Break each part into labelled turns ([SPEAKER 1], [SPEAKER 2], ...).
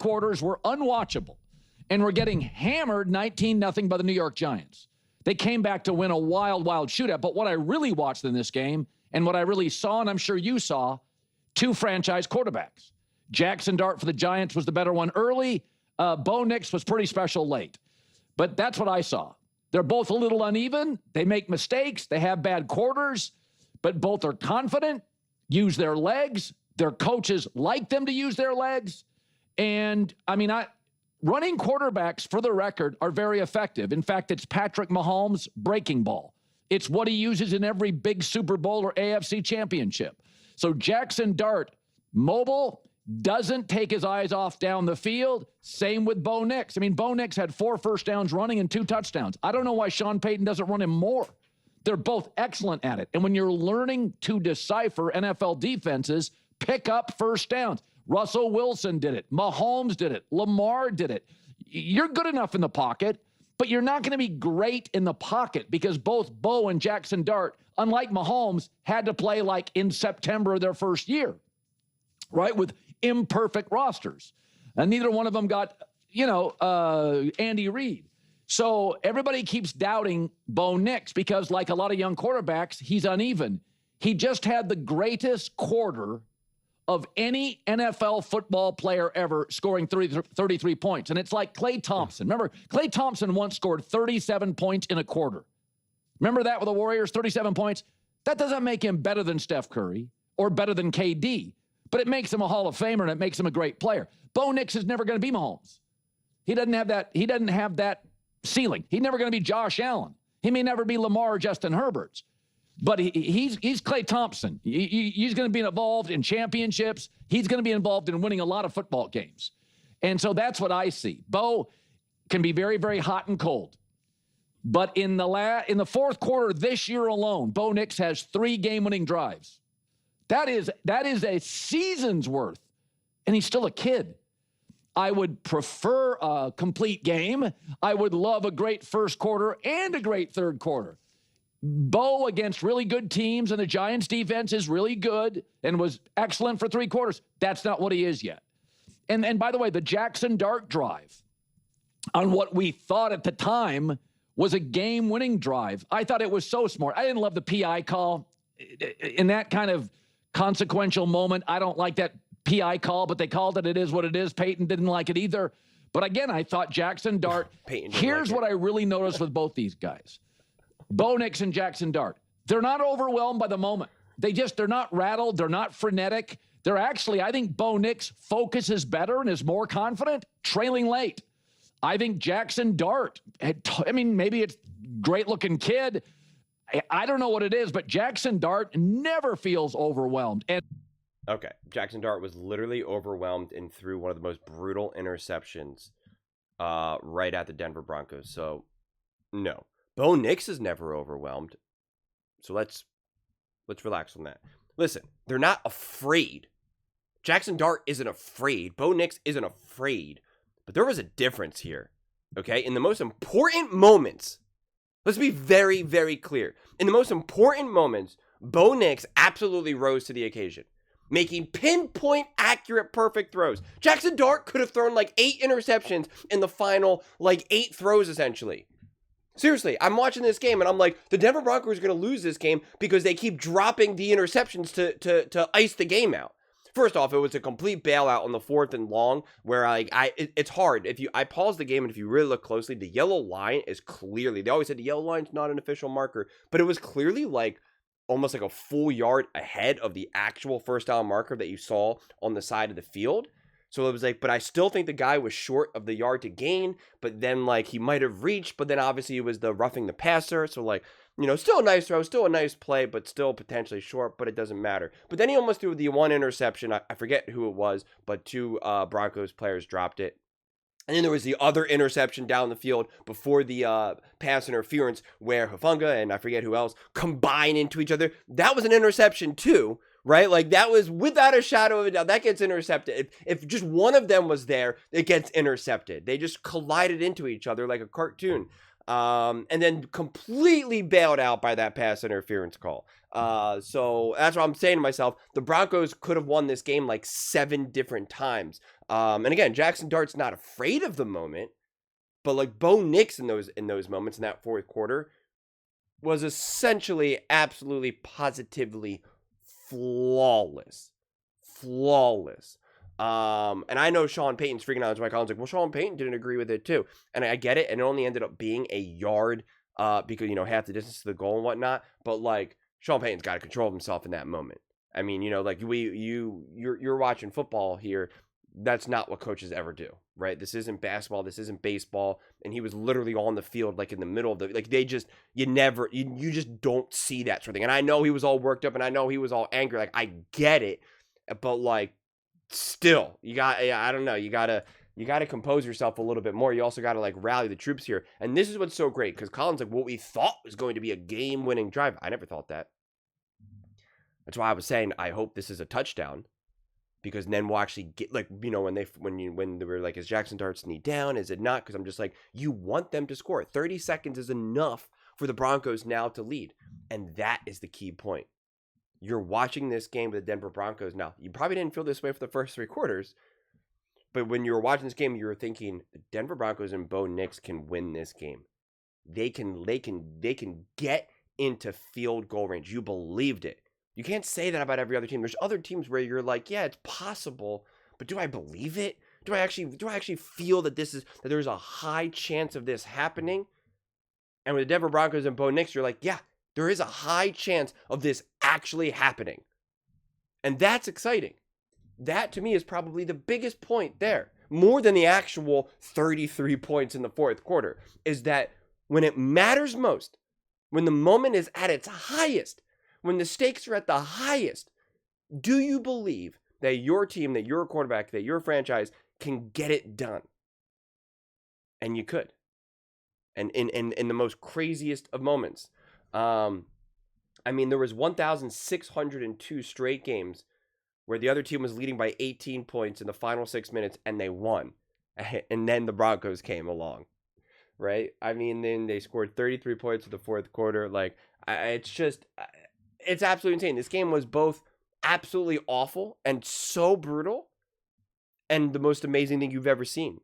[SPEAKER 1] quarters were unwatchable and were getting hammered 19-0 by the New York Giants. They came back to win a wild, wild shootout. But what I really watched in this game and what I really saw, and I'm sure you saw, two franchise quarterbacks. Jackson Dart for the Giants was the better one early. Bo Nix was pretty special late. But that's what I saw. They're both a little uneven. They make mistakes. They have bad quarters. But both are confident, use their legs. Their coaches like them to use their legs. And, running quarterbacks, for the record, are very effective. In fact, it's Patrick Mahomes' breaking ball. It's what he uses in every big Super Bowl or AFC championship. So Jackson Dart, mobile, doesn't take his eyes off down the field. Same with Bo Nix. Bo Nix had 4 first downs running and 2 touchdowns. I don't know why Sean Payton doesn't run him more. They're both excellent at it. And when you're learning to decipher NFL defenses, pick up first downs. Russell Wilson did it. Mahomes did it. Lamar did it. You're good enough in the pocket, but you're not going to be great in the pocket because both Bo and Jackson Dart, unlike Mahomes, had to play like in September of their first year, right, with imperfect rosters. And neither one of them got, Andy Reid. So everybody keeps doubting Bo Nix because, like a lot of young quarterbacks, he's uneven. He just had the greatest quarter of any NFL football player ever, scoring 33 points. And it's like Klay Thompson. Remember, Klay Thompson once scored 37 points in a quarter. Remember that with the Warriors, 37 points? That doesn't make him better than Steph Curry or better than KD, but it makes him a Hall of Famer and it makes him a great player. Bo Nix is never going to be Mahomes. He doesn't have that ceiling. He's never going to be Josh Allen. He may never be Lamar or Justin Herbert. But he's Klay Thompson. He's going to be involved in championships. He's going to be involved in winning a lot of football games. And so that's what I see. Bo can be very, very hot and cold. But in the fourth quarter this year alone, Bo Nix has 3 game-winning drives. That is a season's worth. And he's still a kid. I would prefer a complete game. I would love a great first quarter and a great third quarter. Bo against really good teams, and the Giants' defense is really good and was excellent for 3 quarters. That's not what he is yet. And by the way, the Jackson Dart drive on what we thought at the time was a game-winning drive. I thought it was so smart. I didn't love the PI call. In that kind of consequential moment, I don't like that PI call, but they called it. It is what it is. Peyton didn't like it either. But again, I thought Jackson Dart. Here's what I really noticed with both these guys. Bo Nix and Jackson Dart. They're not overwhelmed by the moment. They're not rattled. They're not frenetic. They're actually, I think Bo Nix focuses better and is more confident trailing late. I think Jackson Dart, maybe it's great-looking kid. I don't know what it is, but Jackson Dart never feels overwhelmed.
[SPEAKER 2] Okay, Jackson Dart was literally overwhelmed and threw one of the most brutal interceptions right at the Denver Broncos. So, no. Bo Nix is never overwhelmed. So let's relax on that. Listen, they're not afraid. Jackson Dart isn't afraid. Bo Nix isn't afraid. But there was a difference here. Okay? In the most important moments, let's be very, very clear. In the most important moments, Bo Nix absolutely rose to the occasion, making pinpoint accurate perfect throws. Jackson Dart could have thrown like 8 interceptions in the final 8 throws essentially. Seriously, I'm watching this game and I'm like, the Denver Broncos are going to lose this game because they keep dropping the interceptions to ice the game out. First off, it was a complete bailout on the 4th and long where it's hard. I pause the game and if you really look closely, the yellow line is clearly, they always said the yellow line's not an official marker, but it was clearly almost like a full yard ahead of the actual first down marker that you saw on the side of the field. So it was but I still think the guy was short of the yard to gain, but then he might have reached, but then obviously it was the roughing the passer. So still a nice throw, still a nice play, but still potentially short, but it doesn't matter. But then he almost threw the 1 interception. I forget who it was, but 2 Broncos players dropped it. And then there was the other interception down the field before the pass interference where Hufanga and I forget who else combine into each other. That was an interception too, right? That was without a shadow of a doubt. That gets intercepted. If just one of them was there, it gets intercepted. They just collided into each other like a cartoon. And then completely bailed out by that pass interference call. So that's what I'm saying to myself. The Broncos could have won this game 7 different times. And again, Jackson Dart's not afraid of the moment, but like Bo Nix in those moments in that fourth quarter was essentially, absolutely, positively flawless. And I know Sean Payton's freaking out. Mike Collins like, well, Sean Payton didn't agree with it too, and I get it. And it only ended up being a yard, because half the distance to the goal and whatnot. But like Sean Payton's got to control himself in that moment. I mean, like you're watching football here. That's not what coaches ever do, right? This isn't basketball. This isn't baseball. And he was literally on the field, like in the middle of you just don't see that sort of thing. And I know he was all worked up and I know he was all angry. Like, I get it. But like, still, I don't know. You gotta compose yourself a little bit more. You also gotta like rally the troops here. And this is what's so great, because Colin's like, what we thought was going to be a game-winning drive. I never thought that. That's why I was saying, I hope this is a touchdown. Because then we'll actually get, like, when they were like, is Jackson Dart's knee down? Is it not? Because I'm just like, you want them to score. 30 seconds is enough for the Broncos now to lead. And that is the key point. You're watching this game with the Denver Broncos. Now, you probably didn't feel this way for the first three quarters. But when you were watching this game, you were thinking, the Denver Broncos and Bo Nix can win this game. They can get into field goal range. You believed it. You can't say that about every other team. There's other teams where you're like, yeah, it's possible, but do I believe it? Do I actually feel that there's a high chance of this happening? And with the Denver Broncos and Bo Nix, you're like, yeah, there is a high chance of this actually happening. And that's exciting. That to me is probably the biggest point there, more than the actual 33 points in the fourth quarter, is that when it matters most, when the moment is at its highest, when the stakes are at the highest, do you believe that your team, that your quarterback, that your franchise can get it done? And you could. And in the most craziest of moments. I mean, there was 1,602 straight games where the other team was leading by 18 points in the final 6 minutes and they won. And then the Broncos came along, right? I mean, then they scored 33 points in the fourth quarter. Like, it's absolutely insane. This game was both absolutely awful and so brutal, and the most amazing thing you've ever seen.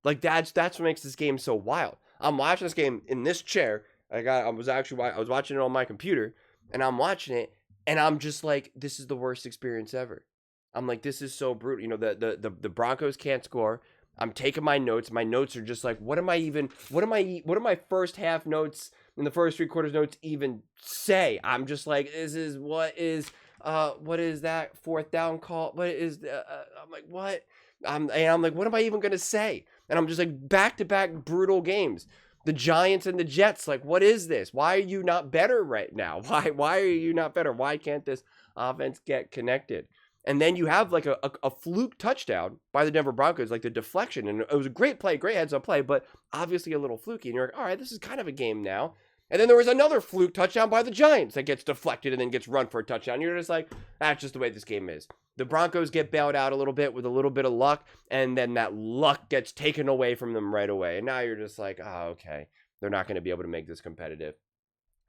[SPEAKER 2] Like, that's what makes this game so wild. I'm watching this game in this chair. I was watching it on my computer, and I'm watching it, and I'm just like, this is the worst experience ever. I'm like, this is so brutal. The Broncos can't score. I'm taking my notes. My notes are just like, what am my first half notes in the first three quarters notes even say? I'm just like, what is that fourth down call? What is, I'm like, what? I'm like, what am I even going to say? And I'm just like, back-to-back brutal games. The Giants and the Jets, like, what is this? Why are you not better right now? Why are you not better? Why can't this offense get connected? And then you have like a fluke touchdown by the Denver Broncos, like the deflection. And it was a great play, great heads-up play, but obviously a little fluky. And you're like, all right, this is kind of a game now. And then there was another fluke touchdown by the Giants that gets deflected and then gets run for a touchdown. You're just like, that's just the way this game is. The Broncos get bailed out a little bit with a little bit of luck, and then that luck gets taken away from them right away. And now you're just like, oh, okay, they're not going to be able to make this competitive.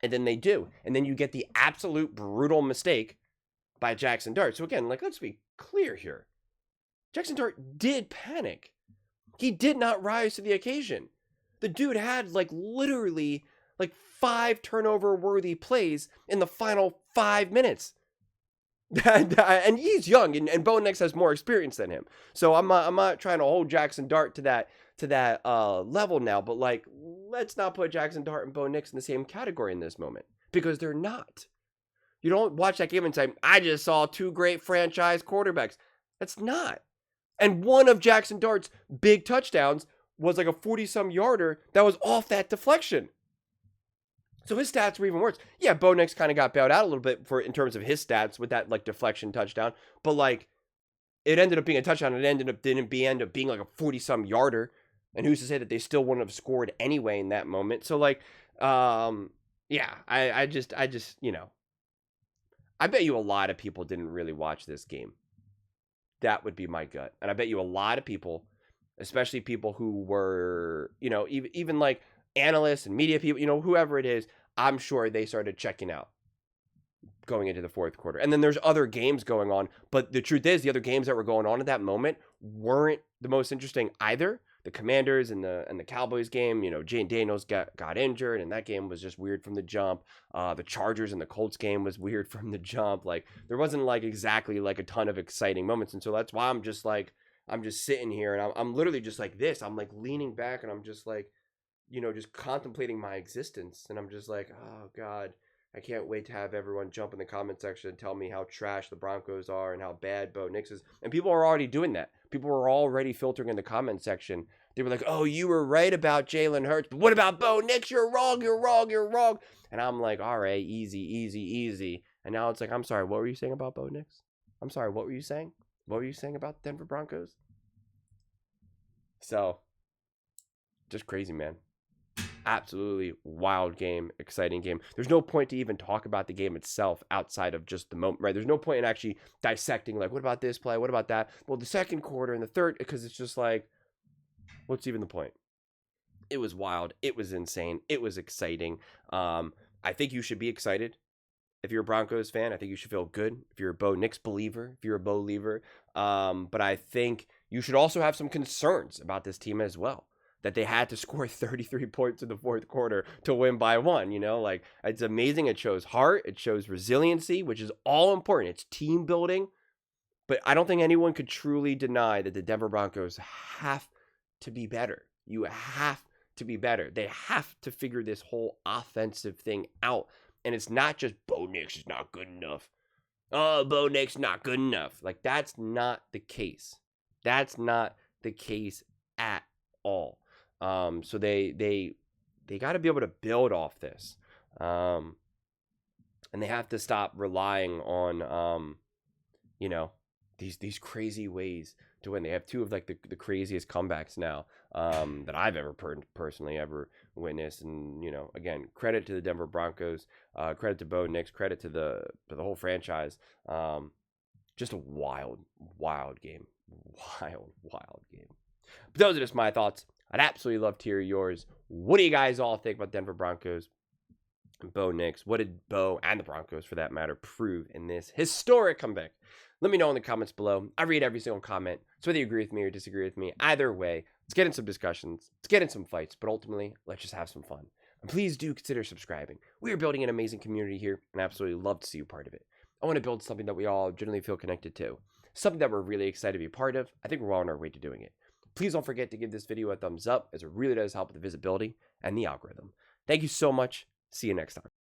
[SPEAKER 2] And then they do. And then you get the absolute brutal mistake by Jackson Dart. So again, like, let's be clear here. Jackson Dart did panic. He did not rise to the occasion. The dude had like literally like 5 turnover-worthy plays in the final 5 minutes. And he's young, and Bo Nix has more experience than him. So I'm not trying to hold Jackson Dart to that level now, but like, let's not put Jackson Dart and Bo Nix in the same category in this moment, because they're not. You don't watch that game and say, I just saw 2 great franchise quarterbacks. That's not. And one of Jackson Dart's big touchdowns was like a 40-some yarder that was off that deflection. So his stats were even worse. Yeah, Bo Nix kind of got bailed out a little bit in terms of his stats with that like deflection touchdown, but like, it ended up being a touchdown. It ended up being like a 40-some yarder, and who's to say that they still wouldn't have scored anyway in that moment? So like, yeah, I just I bet you a lot of people didn't really watch this game. That would be my gut, and I bet you a lot of people, especially people who were, even like analysts and media people, whoever it is, I'm sure they started checking out. going into the fourth quarter. And then there's other games going on. But the truth is, the other games that were going on at that moment weren't the most interesting either. The Commanders and the Cowboys game, you know, Jane Daniels got injured, and that game was just weird from the jump. The Chargers and the Colts game was weird from the jump. Like, there wasn't like exactly like a ton of exciting moments. And so that's why I'm just sitting here, and I'm literally just like this. I'm like leaning back, and I'm just like, you know, just contemplating my existence. And I'm just like, oh God, I can't wait to have everyone jump in the comment section and tell me how trash the Broncos are and how bad Bo Nix is. And people are already doing that. People were already filtering in the comment section. They were like, oh, you were right about Jalen Hurts, but what about Bo Nix? You're wrong, you're wrong, you're wrong. And I'm like, all right, easy, easy, easy. And now it's like, I'm sorry, what were you saying about Bo Nix? I'm sorry, what were you saying? What were you saying about the Denver Broncos? So, just crazy, man. Absolutely wild game, exciting game. There's no point to even talk about the game itself outside of just the moment, right? There's no point in actually dissecting, like, what about this play? What about that? Well, the second quarter and the third, because it's just like, what's even the point? It was wild. It was insane. It was exciting. I think you should be excited. If you're a Broncos fan, I think you should feel good. If you're a Bo Nix believer, if you're a Bo lever. But I think you should also have some concerns about this team as well. That they had to score 33 points in the fourth quarter to win by 1, you know, like, it's amazing. It shows heart. It shows resiliency, which is all important. It's team building. But I don't think anyone could truly deny that the Denver Broncos have to be better. You have to be better. They have to figure this whole offensive thing out. And it's not just Bo Nix is not good enough. Oh, Bo Nix not good enough. Like, that's not the case. That's not the case at all. So they got to be able to build off this, and they have to stop relying on, you know, these crazy ways to win. They have 2 of like the craziest comebacks now, that I've ever personally ever witnessed. And, you know, again, credit to the Denver Broncos, credit to Bo Nix, credit to the whole franchise. Just a wild game, wild game. But those are just my thoughts. I'd absolutely love to hear yours. What do you guys all think about Denver Broncos and Bo Nix? What did Bo and the Broncos, for that matter, prove in this historic comeback? Let me know in the comments below. I read every single comment. So whether you agree with me or disagree with me, either way, let's get in some discussions. Let's get in some fights. But ultimately, let's just have some fun. And please do consider subscribing. We are building an amazing community here, and I absolutely love to see you part of it. I want to build something that we all generally feel connected to. Something that we're really excited to be a part of. I think we're well on our way to doing it. Please don't forget to give this video a thumbs up, as it really does help with the visibility and the algorithm. Thank you so much. See you next time.